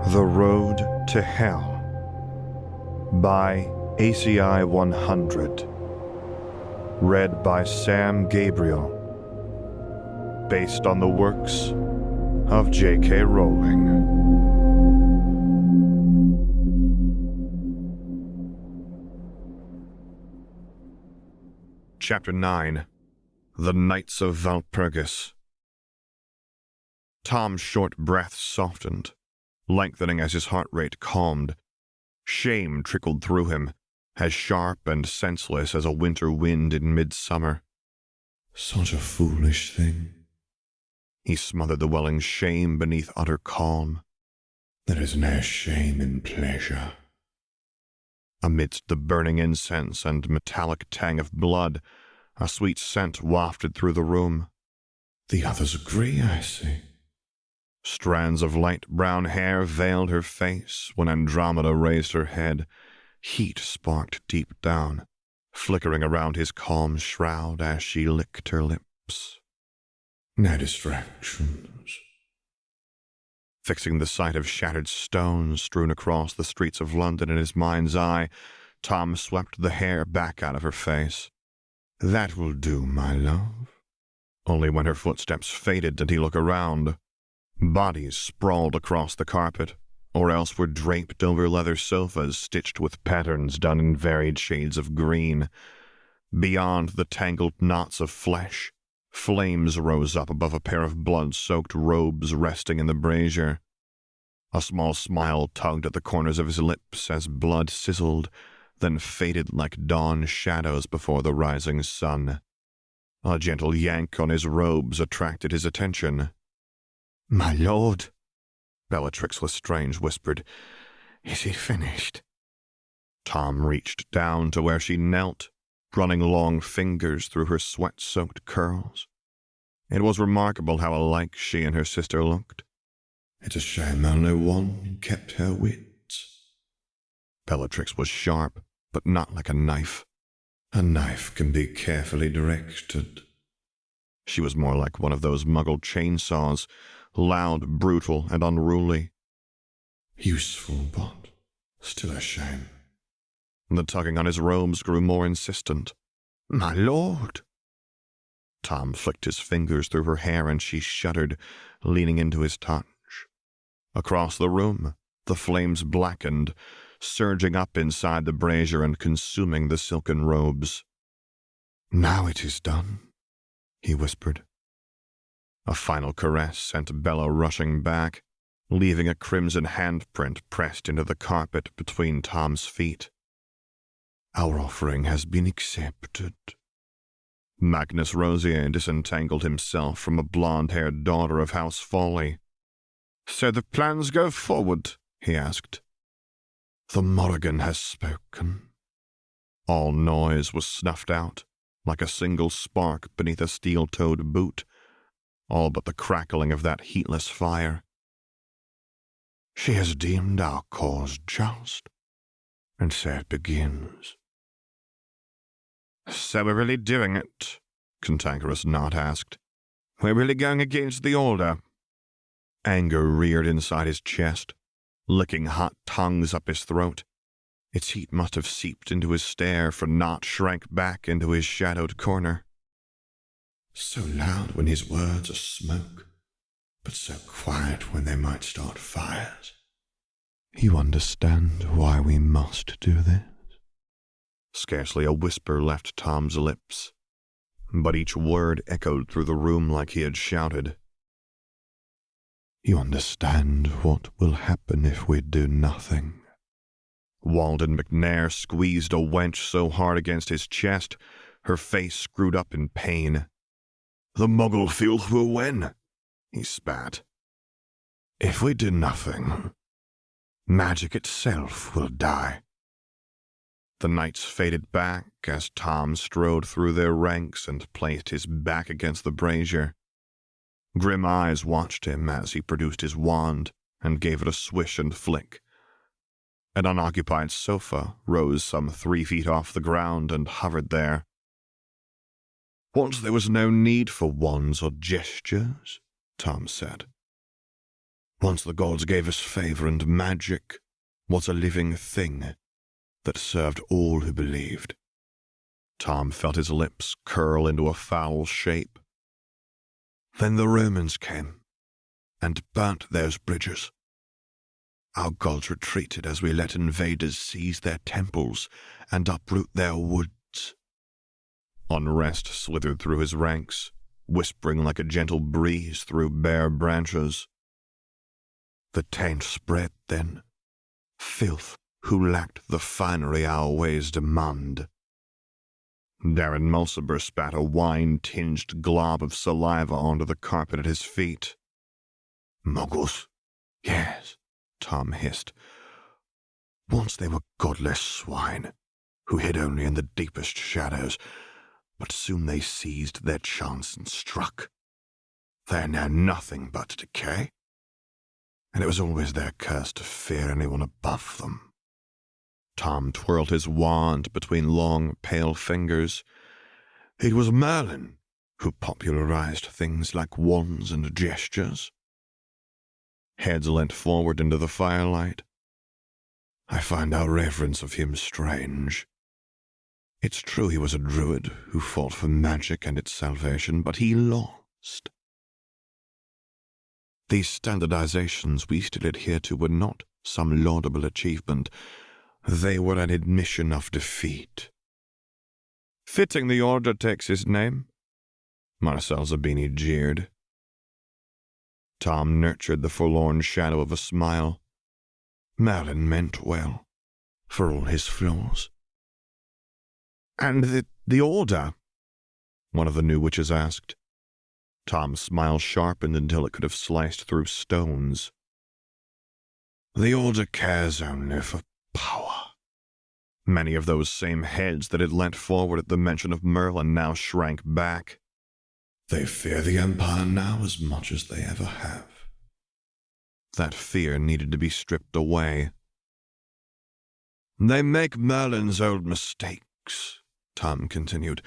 The Road to Hell by ACI 100. Read by Sam Gabriel. Based on the works of J.K. Rowling. Chapter 9. The Knights of Walpurgis. Tom's short breath softened, lengthening as his heart rate calmed. Shame trickled through him, as sharp and senseless as a winter wind in midsummer. Such a foolish thing. He smothered the welling shame beneath utter calm. There is no shame in pleasure. Amidst the burning incense and metallic tang of blood, a sweet scent wafted through the room. The others agree, I see. Strands of light brown hair veiled her face when Andromeda raised her head. Heat sparked deep down, flickering around his calm shroud as she licked her lips. No distractions. Fixing the sight of shattered stones strewn across the streets of London in his mind's eye, Tom swept the hair back out of her face. That will do, my love. Only when her footsteps faded did he look around. Bodies sprawled across the carpet, or else were draped over leather sofas stitched with patterns done in varied shades of green. Beyond the tangled knots of flesh, flames rose up above a pair of blood-soaked robes resting in the brazier. A small smile tugged at the corners of his lips as blood sizzled, then faded like dawn shadows before the rising sun. A gentle yank on his robes attracted his attention. My lord, Bellatrix Lestrange whispered, is he finished? Tom reached down to where she knelt, running long fingers through her sweat-soaked curls. It was remarkable how alike she and her sister looked. It's a shame only one kept her wits. Bellatrix was sharp, but not like a knife. A knife can be carefully directed. She was more like one of those muggle chainsaws, loud, brutal, and unruly. Useful, but still a shame. The tugging on his robes grew more insistent. My lord! Tom flicked his fingers through her hair and she shuddered, leaning into his touch. Across the room, the flames blackened, surging up inside the brazier and consuming the silken robes. Now it is done, he whispered. A final caress sent Bella rushing back, leaving a crimson handprint pressed into the carpet between Tom's feet. Our offering has been accepted. Magnus Rosier disentangled himself from a blonde-haired daughter of House Folly. So the plans go forward? He asked. The Morrigan has spoken. All noise was snuffed out, like a single spark beneath a steel-toed boot, all but the crackling of that heatless fire. She has deemed our cause just, and so it begins. So we're really doing it? Cantankerous Knot asked. We're really going against the order? Anger reared inside his chest, licking hot tongues up his throat. Its heat must have seeped into his stare, for Knot shrank back into his shadowed corner. So loud when his words are smoke, but so quiet when they might start fires. You understand why we must do this? Scarcely a whisper left Tom's lips, but each word echoed through the room like he had shouted. You understand what will happen if we do nothing? Walden McNair squeezed a wench so hard against his chest, her face screwed up in pain. The Muggle filth will win, he spat. If we do nothing, magic itself will die. The knights faded back as Tom strode through their ranks and placed his back against the brazier. Grim eyes watched him as he produced his wand and gave it a swish and flick. An unoccupied sofa rose some 3 feet off the ground and hovered there. Once there was no need for wands or gestures, Tom said. Once the gods gave us favor, and magic was a living thing that served all who believed. Tom felt his lips curl into a foul shape. Then the Romans came and burnt those bridges. Our gods retreated as we let invaders seize their temples and uproot their woods. Unrest slithered through his ranks, whispering like a gentle breeze through bare branches. The taint spread then, filth who lacked the finery our ways demand. Darren Mulciber spat a wine-tinged glob of saliva onto the carpet at his feet. Muggles? Yes, Tom hissed. Once they were godless swine, who hid only in the deepest shadows, but soon they seized their chance and struck. They are now nothing but decay, and it was always their curse to fear anyone above them. Tom twirled his wand between long, pale fingers. It was Merlin who popularized things like wands and gestures. Heads leant forward into the firelight. I find our reverence of him strange. It's true he was a druid who fought for magic and its salvation, but he lost. These standardizations we still adhere to were not some laudable achievement. They were an admission of defeat. Fitting the order takes his name, Marcel Zabini jeered. Tom nurtured the forlorn shadow of a smile. Merlin meant well, for all his flaws. And the order? One of the new witches asked. Tom's smile sharpened until it could have sliced through stones. The order cares only for power. Many of those same heads that had leant forward at the mention of Merlin now shrank back. They fear the Empire now as much as they ever have. That fear needed to be stripped away. They make Merlin's old mistakes, Tom continued.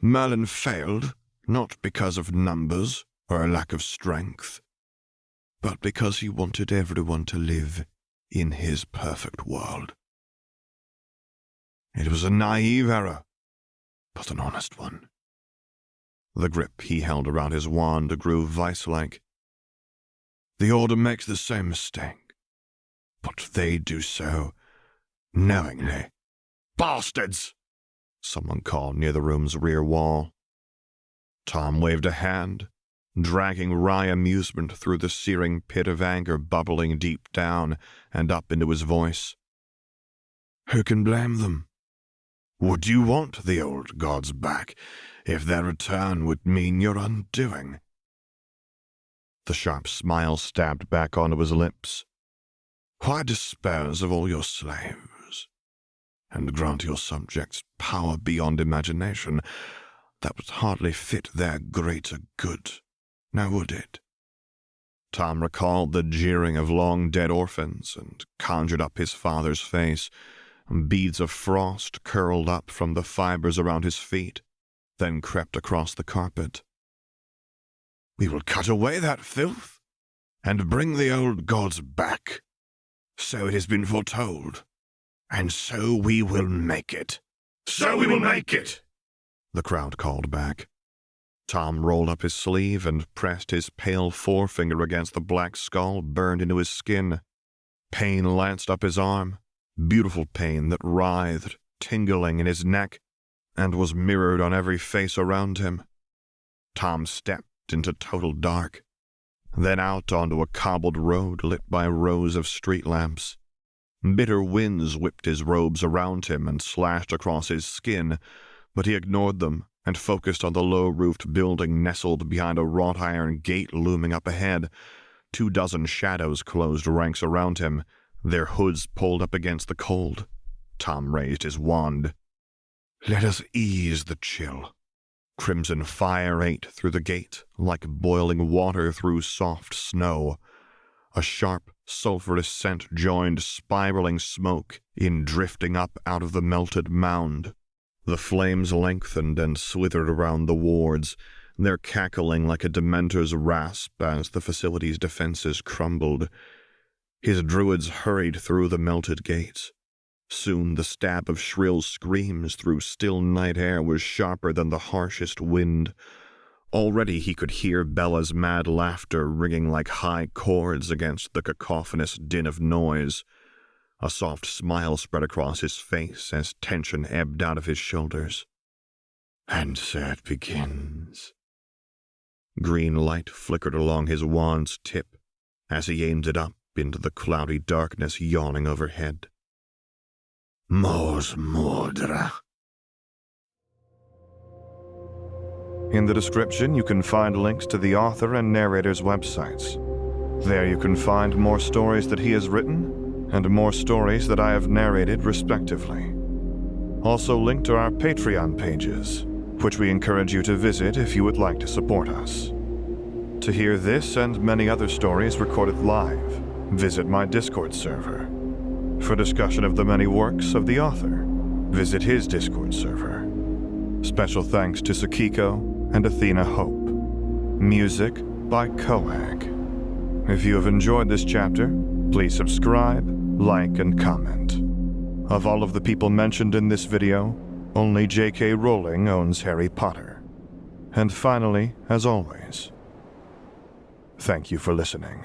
Merlin failed, not because of numbers or a lack of strength, but because he wanted everyone to live in his perfect world. It was a naive error, but an honest one. The grip he held around his wand grew vice-like. The Order makes the same mistake, but they do so knowingly. Bastards! Someone called near the room's rear wall. Tom waved a hand, dragging wry amusement through the searing pit of anger bubbling deep down and up into his voice. Who can blame them? Would you want the old gods back if their return would mean your undoing? The sharp smile stabbed back onto his lips. Why dispose of all your slaves and grant your subjects power beyond imagination that would hardly fit their greater good, now would it? Tom recalled the jeering of long-dead orphans and conjured up his father's face. Beads of frost curled up from the fibers around his feet, then crept across the carpet. We will cut away that filth and bring the old gods back. So it has been foretold, and so we will make it. So we will make it, the crowd called back. Tom rolled up his sleeve and pressed his pale forefinger against the black skull burned into his skin. Pain lanced up his arm. Beautiful pain that writhed, tingling in his neck, and was mirrored on every face around him. Tom stepped into total dark, then out onto a cobbled road lit by rows of street lamps. Bitter winds whipped his robes around him and slashed across his skin, but he ignored them and focused on the low-roofed building nestled behind a wrought-iron gate looming up ahead. 24 shadows closed ranks around him, their hoods pulled up against the cold. Tom raised his wand. Let us ease the chill. Crimson fire ate through the gate like boiling water through soft snow. A sharp, sulphurous scent joined spiraling smoke in drifting up out of the melted mound. The flames lengthened and slithered around the wards, their cackling like a dementor's rasp as the facility's defenses crumbled. His druids hurried through the melted gates. Soon the stab of shrill screams through still night air was sharper than the harshest wind. Already he could hear Bella's mad laughter ringing like high chords against the cacophonous din of noise. A soft smile spread across his face as tension ebbed out of his shoulders. And so it begins. Green light flickered along his wand's tip as he aimed it up into the cloudy darkness yawning overhead. Mors Mordra. In the description, you can find links to the author and narrator's websites. There you can find more stories that he has written and more stories that I have narrated, respectively. Also linked to our Patreon pages, which we encourage you to visit if you would like to support us. To hear this and many other stories recorded live, visit my Discord server. For discussion of the many works of the author, visit his Discord server. Special thanks to Sakiko and Athena Hope. Music by Coag. If you have enjoyed this chapter, please subscribe, like, and comment. Of all of the people mentioned in this video, only J.K. Rowling owns Harry Potter. And finally, as always, thank you for listening.